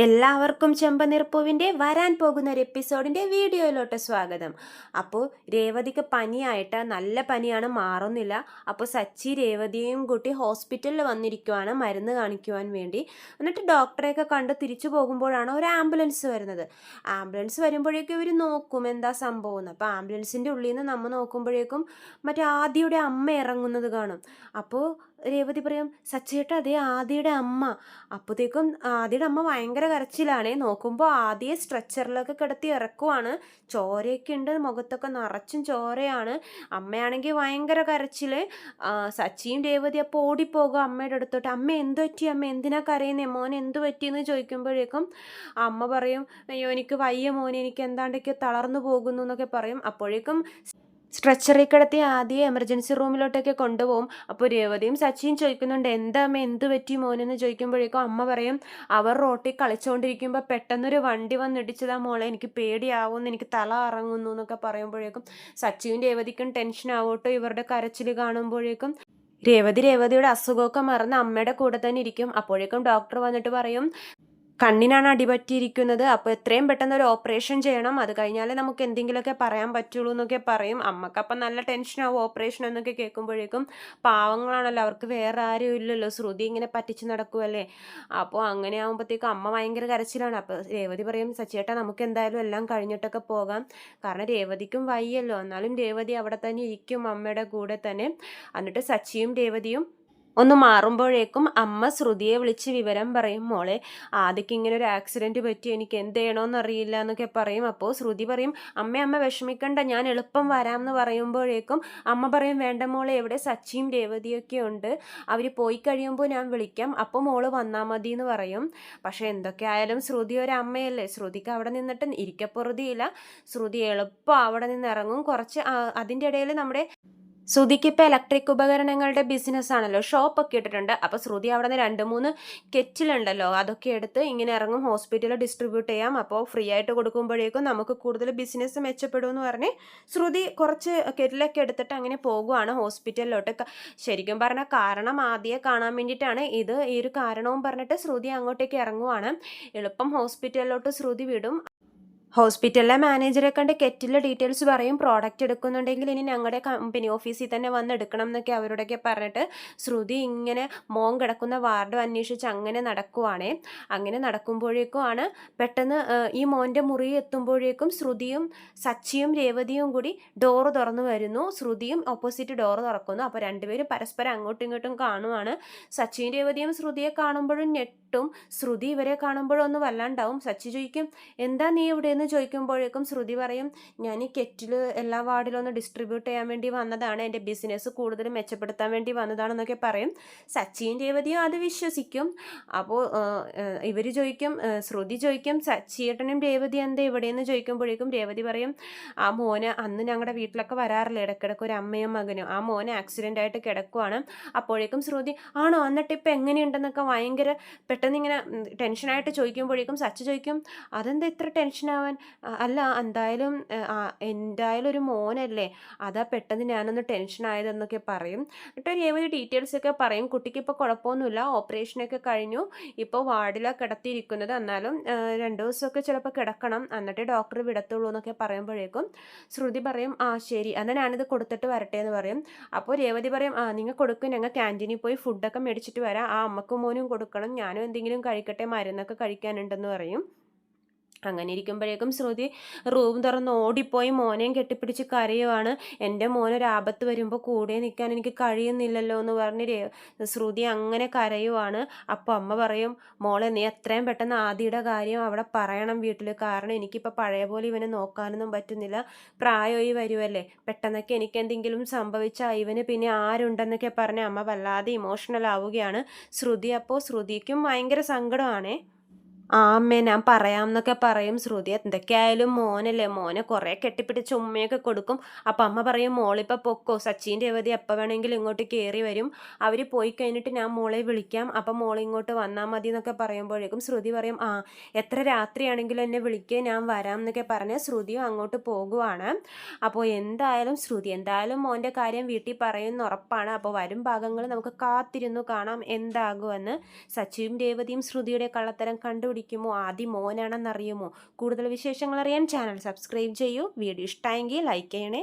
എല്ലാവർക്കും ചെമ്പനീർപ്പൂവിൻ്റെ വരാൻ പോകുന്ന ഒരു എപ്പിസോഡിൻ്റെ വീഡിയോയിലോട്ട് സ്വാഗതം. അപ്പോൾ രേവതിക്ക് പനിയായിട്ട് നല്ല പനിയാണ്, മാറുന്നില്ല. അപ്പോൾ സച്ചി രേവതിയെയും കൂട്ടി ഹോസ്പിറ്റലിൽ വന്നിരിക്കുവാണ് മരുന്ന് കാണിക്കുവാൻ വേണ്ടി. എന്നിട്ട് ഡോക്ടറെയൊക്കെ കണ്ട് തിരിച്ചു പോകുമ്പോഴാണ് ഒരു ആംബുലൻസ് വരുന്നത്. ആംബുലൻസ് വരുമ്പോഴേക്കും ഇവർ നോക്കും എന്താ സംഭവം. അപ്പോൾ ആംബുലൻസിൻ്റെ ഉള്ളിൽ നിന്ന് നമ്മൾ നോക്കുമ്പോഴേക്കും മറ്റേ ആദിയുടെ അമ്മ ഇറങ്ങുന്നത് കാണും. അപ്പോൾ രേവതി പറയും, സച്ചിയേട്ടാ അതേ ആദിയുടെ അമ്മ. അപ്പോഴത്തേക്കും ആദിയുടെ അമ്മ ഭയങ്കര കരച്ചിലാണേ. നോക്കുമ്പോൾ ആദിയെ സ്ട്രെച്ചറിലൊക്കെ കിടത്തി ഇറക്കുവാണ്. ചോരയൊക്കെ ഉണ്ട്, മുഖത്തൊക്കെ നിറച്ചും ചോരയാണ്. അമ്മയാണെങ്കിൽ ഭയങ്കര കരച്ചിൽ. സച്ചിയും രേവതി അപ്പോൾ ഓടിപ്പോകുക അമ്മയുടെ അടുത്തോട്ട്. അമ്മ എന്ത് പറ്റി, അമ്മ എന്തിനാ കരയുന്നേ, മോൻ എന്ത് പറ്റിയെന്ന് ചോദിക്കുമ്പോഴേക്കും അമ്മ പറയും, അയ്യോ എനിക്ക് വയ്യ മോനെ, എനിക്ക് എന്താണ്ടൊക്കെ തളർന്നു പോകുന്നു എന്നൊക്കെ പറയും. അപ്പോഴേക്കും സ്ട്രെച്ചറിൽ കിടത്തി ആദ്യം എമർജൻസി റൂമിലോട്ടൊക്കെ കൊണ്ടുപോകും. അപ്പോൾ രേവതിയും സച്ചിയും ചോദിക്കുന്നുണ്ട്, എന്താ അമ്മ എന്ത് പറ്റി മോനെന്ന് ചോദിക്കുമ്പോഴേക്കും അമ്മ പറയും, അവർ റോട്ടിൽ കളിച്ചുകൊണ്ടിരിക്കുമ്പോൾ പെട്ടെന്നൊരു വണ്ടി വന്നിടിച്ചതാ മോളെ, എനിക്ക് പേടിയാവുമെന്ന്, എനിക്ക് തല ഇറങ്ങുന്നു എന്നൊക്കെ പറയുമ്പോഴേക്കും സച്ചിയും രേവതിക്കും ടെൻഷൻ ആവട്ടോ ഇവരുടെ കരച്ചിൽ കാണുമ്പോഴേക്കും. രേവതിയുടെ അസുഖമൊക്കെ മറന്ന് അമ്മയുടെ കൂടെ തന്നെ ഇരിക്കും. അപ്പോഴേക്കും ഡോക്ടർ വന്നിട്ട് പറയും, കണ്ണിനാണ് അടിപറ്റിയിരിക്കുന്നത്, അപ്പോൾ എത്രയും പെട്ടെന്ന് ഒരു ഓപ്പറേഷൻ ചെയ്യണം, അത് കഴിഞ്ഞാലേ നമുക്ക് എന്തെങ്കിലുമൊക്കെ പറയാൻ പറ്റുള്ളൂ എന്നൊക്കെ പറയും. അമ്മക്കപ്പം നല്ല ടെൻഷനാവും ഓപ്പറേഷൻ എന്നൊക്കെ കേൾക്കുമ്പോഴേക്കും. പാവങ്ങളാണല്ലോ, അവർക്ക് വേറെ ആരും ഇല്ലല്ലോ, ശ്രുതി ഇങ്ങനെ പറ്റിച്ച് നടക്കുമല്ലേ. അപ്പോൾ അങ്ങനെ ആകുമ്പോഴത്തേക്കും അമ്മ ഭയങ്കര കരച്ചിലാണ്. അപ്പോൾ രേവതി പറയും, സച്ചിയേട്ടാ നമുക്ക് എന്തായാലും എല്ലാം കഴിഞ്ഞിട്ടൊക്കെ പോകാം, കാരണം രേവതിക്കും വയ്യല്ലോ. എന്നാലും രേവതി അവിടെ തന്നെ ഇരിക്കും അമ്മയുടെ കൂടെ തന്നെ. എന്നിട്ട് സച്ചിയും രേവതിയും ഒന്ന് മാറുമ്പോഴേക്കും അമ്മ ശ്രുതിയെ വിളിച്ച് വിവരം പറയും, മോളെ ആദ്യക്ക് ഇങ്ങനെ ഒരു ആക്സിഡൻറ്റ് പറ്റി, എനിക്ക് എന്ത് ചെയ്യണമെന്ന് അറിയില്ല എന്നൊക്കെ പറയും. അപ്പോൾ ശ്രുതി പറയും, അമ്മ വിഷമിക്കണ്ട, ഞാൻ എളുപ്പം വരാം എന്ന് പറയുമ്പോഴേക്കും അമ്മ പറയും, വേണ്ട മോളെ, എവിടെ സച്ചിയും രേവതിയൊക്കെ ഉണ്ട്, അവർ പോയി കഴിയുമ്പോൾ ഞാൻ വിളിക്കാം, അപ്പോൾ മോള് വന്നാൽ മതി എന്ന് പറയും. പക്ഷേ എന്തൊക്കെ ആയാലും ശ്രുതി ഒരു അമ്മയല്ലേ, ശ്രുതിക്ക് അവിടെ നിന്നിട്ട് ഇരിക്കപ്പൊറുതിയില്ല. ശ്രുതി എളുപ്പം അവിടെ നിന്ന് ഇറങ്ങും. കുറച്ച് അതിൻ്റെ ഇടയിൽ നമ്മുടെ ശ്രുതിക്ക് ഇപ്പോൾ ഇലക്ട്രിക് ഉപകരണങ്ങളുടെ ബിസിനസ് ആണല്ലോ, ഷോപ്പൊക്കെ ഇട്ടിട്ടുണ്ട്. അപ്പോൾ ശ്രുതി അവിടെ നിന്ന് 2-3 കെറ്റിലുണ്ടല്ലോ, അതൊക്കെ എടുത്ത് ഇങ്ങനെ ഇറങ്ങും, ഹോസ്പിറ്റലിൽ ഡിസ്ട്രിബ്യൂട്ട് ചെയ്യാം, അപ്പോൾ ഫ്രീ ആയിട്ട് കൊടുക്കുമ്പോഴേക്കും നമുക്ക് കൂടുതൽ ബിസിനസ് മെച്ചപ്പെടുമെന്ന് പറഞ്ഞ് ശ്രുതി കുറച്ച് കെറ്റിലൊക്കെ എടുത്തിട്ട് അങ്ങനെ പോകുവാണ് ഹോസ്പിറ്റലിലോട്ട്. ശരിക്കും പറഞ്ഞാൽ കാരണം ആദ്യം കാണാൻ വേണ്ടിയിട്ടാണ് ഇത്. ഈ ഒരു കാരണവും പറഞ്ഞിട്ട് ശ്രുതി അങ്ങോട്ടേക്ക് ഇറങ്ങുവാണ്. എളുപ്പം ഹോസ്പിറ്റലിലോട്ട് ശ്രുതി വിടും. ഹോസ്പിറ്റലിലെ മാനേജറെ കണ്ട് കെറ്റിലെ ഡീറ്റെയിൽസ് പറയും, പ്രോഡക്റ്റ് എടുക്കുന്നുണ്ടെങ്കിൽ ഇനി ഞങ്ങളുടെ കമ്പനി ഓഫീസിൽ തന്നെ വന്ന് എടുക്കണം എന്നൊക്കെ അവരോടൊക്കെ പറഞ്ഞിട്ട് ശ്രുതി ഇങ്ങനെ മോൻ കിടക്കുന്ന വാർഡ് അന്വേഷിച്ച് അങ്ങനെ നടക്കുവാണേ. അങ്ങനെ നടക്കുമ്പോഴേക്കുമാണ് പെട്ടെന്ന് ഈ മോൻ്റെ മുറി എത്തുമ്പോഴേക്കും ശ്രുതിയും സച്ചിയും രേവതിയും കൂടി ഡോറ് തുറന്നു വരുന്നു. ശ്രുതിയും ഓപ്പോസിറ്റ് ഡോറ് തുറക്കുന്നു. അപ്പോൾ രണ്ടുപേരും പരസ്പരം അങ്ങോട്ടും ഇങ്ങോട്ടും കാണുവാണ്. സച്ചിയും രേവതിയും ശ്രുതിയെ കാണുമ്പോഴും ഞെട്ടും, ശ്രുതി ഇവരെ കാണുമ്പോഴും ഒന്ന് വല്ലാണ്ടാവും. സച്ചി ചോദിക്കും, എന്താ നീ ഇവിടെ എന്ന് ചോദിക്കുമ്പോഴേക്കും ശ്രുതി പറയും, ഞാൻ ഈ കെറ്റിൽ എല്ലാ വാർഡിലും ഒന്ന് ഡിസ്ട്രിബ്യൂട്ട് ചെയ്യാൻ വേണ്ടി വന്നതാണ്, എൻ്റെ ബിസിനസ് കൂടുതൽ മെച്ചപ്പെടുത്താൻ വേണ്ടി വന്നതാണെന്നൊക്കെ പറയും. സച്ചിയും രേവതിയും അത് വിശ്വസിക്കും. അപ്പോൾ ഇവർ ചോദിക്കും, ശ്രുതി ചോദിക്കും, സച്ചിയേട്ടനും രേവതി എന്താ ഇവിടെയെന്ന് ചോദിക്കുമ്പോഴേക്കും രേവതി പറയും, ആ മോന് അന്ന് ഞങ്ങളുടെ വീട്ടിലൊക്കെ വരാറില്ല ഇടയ്ക്കിടയ്ക്ക് ഒരു അമ്മയും മകനും, ആ മോന് ആക്സിഡൻ്റ് ആയിട്ട് കിടക്കുവാണ്. അപ്പോഴേക്കും ശ്രുതി, ആണോ, എന്നിട്ട് ഇപ്പം എങ്ങനെയുണ്ടെന്നൊക്കെ ഭയങ്കര പെട്ടെന്ന് ഇങ്ങനെ ടെൻഷനായിട്ട് ചോദിക്കുമ്പോഴേക്കും സച്ചി ചോദിക്കും, അതെന്താ ഇത്ര ടെൻഷനാവാൻ, അല്ല എന്തായാലും എന്തായാലും ഒരു മോനല്ലേ, അതാ പെട്ടെന്ന് ഞാനൊന്ന് ടെൻഷനായതെന്നൊക്കെ പറയും. എന്നിട്ട് രേവതി ഡീറ്റെയിൽസൊക്കെ പറയും. കുട്ടിക്ക് ഇപ്പോൾ കുഴപ്പമൊന്നുമില്ല, ഓപ്പറേഷനൊക്കെ കഴിഞ്ഞു, ഇപ്പോൾ വാർഡിലാണ് കിടത്തിയിരിക്കുന്നത്, എന്നാലും 2 ദിവസമൊക്കെ ചിലപ്പോൾ കിടക്കണം, എന്നിട്ട് ഡോക്ടർ വിടത്തുള്ളൂ എന്നൊക്കെ പറയുമ്പോഴേക്കും ശ്രുതി പറയും, ആ ശരി, എന്നാൽ ഞാനിത് കൊടുത്തിട്ട് വരട്ടെ എന്ന് പറയും. അപ്പോൾ രേവതി പറയും, നിങ്ങൾ കൊടുക്കും, ഞങ്ങൾ ക്യാൻറ്റീനിൽ പോയി ഫുഡൊക്കെ മേടിച്ചിട്ട് വരാം, ആ അമ്മക്കും മോനും കൊടുക്കണം, ഞാനും എന്തെങ്കിലും കഴിക്കട്ടെ, മരുന്നൊക്കെ കഴിക്കാനുണ്ടെന്ന് പറയും. അങ്ങനെ ഇരിക്കുമ്പോഴേക്കും ശ്രുതി റൂം തുറന്ന് ഓടിപ്പോയി മോനെയും കെട്ടിപ്പിടിച്ച് കരയുവാണ്. എൻ്റെ മോനൊരാപത്ത് വരുമ്പോൾ കൂടെ നിൽക്കാൻ എനിക്ക് കഴിയുന്നില്ലല്ലോ എന്ന് പറഞ്ഞ് ശ്രുതി അങ്ങനെ കരയുവാണ്. അപ്പോൾ അമ്മ പറയും, മോളെ നീ എത്രയും പെട്ടെന്ന് ആദിയുടെ കാര്യം അവിടെ പറയണം വീട്ടിൽ, കാരണം എനിക്കിപ്പോൾ പഴയ പോലെ ഇവനെ നോക്കാനൊന്നും പറ്റുന്നില്ല, പ്രായമായി വരുമല്ലേ, പെട്ടെന്നൊക്കെ എനിക്ക് എന്തെങ്കിലും സംഭവിച്ചാൽ ഇവന് പിന്നെ ആരുണ്ടെന്നൊക്കെ പറഞ്ഞ് അമ്മ വല്ലാതെ ഇമോഷണൽ ആവുകയാണ്. ശ്രുതി അപ്പോൾ ശ്രുതിക്കും ഭയങ്കര സങ്കടമാണേ. ആ അമ്മേ ഞാൻ പറയാം എന്നൊക്കെ പറയും ശ്രുതി. എന്തൊക്കെയായാലും മോനല്ലേ, മോനെ കുറേ കെട്ടിപ്പിടിച്ച് ഉമ്മയൊക്കെ കൊടുക്കും. അപ്പം അമ്മ പറയും, മോളിപ്പോൾ പൊക്കോ, സച്ചിൻ രേവതി എപ്പോൾ വേണമെങ്കിലും ഇങ്ങോട്ട് കയറി വരും, അവർ പോയി കഴിഞ്ഞിട്ട് ഞാൻ മോളെ വിളിക്കാം, അപ്പം മോളെ ഇങ്ങോട്ട് വന്നാൽ മതി എന്നൊക്കെ പറയുമ്പോഴേക്കും ശ്രുതി പറയും, ആ എത്ര രാത്രിയാണെങ്കിലും എന്നെ വിളിക്കുക, ഞാൻ വരാം എന്നൊക്കെ പറഞ്ഞ് ശ്രുതിയും അങ്ങോട്ട് പോകുവാണ്. അപ്പോൾ എന്തായാലും മോൻ്റെ കാര്യം വീട്ടിൽ പറയുമെന്ന് ഉറപ്പാണ്. അപ്പോൾ വരും ഭാഗങ്ങൾ നമുക്ക് കാത്തിരുന്നു കാണാം എന്താകുമെന്ന്. സച്ചിയും രേവതിയും ശ്രുതിയുടെ കള്ളത്തരം കണ്ടുപിടിക്കും കണ്ടുപിടിക്കുമോ? ആദ്യം മോനാണെന്നറിയുമോ? കൂടുതൽ വിശേഷങ്ങൾ അറിയാൻ ചാനൽ സബ്സ്ക്രൈബ് ചെയ്യൂ. വീഡിയോ ഇഷ്ടമായെങ്കിൽ ലൈക്ക് ചെയ്യണേ.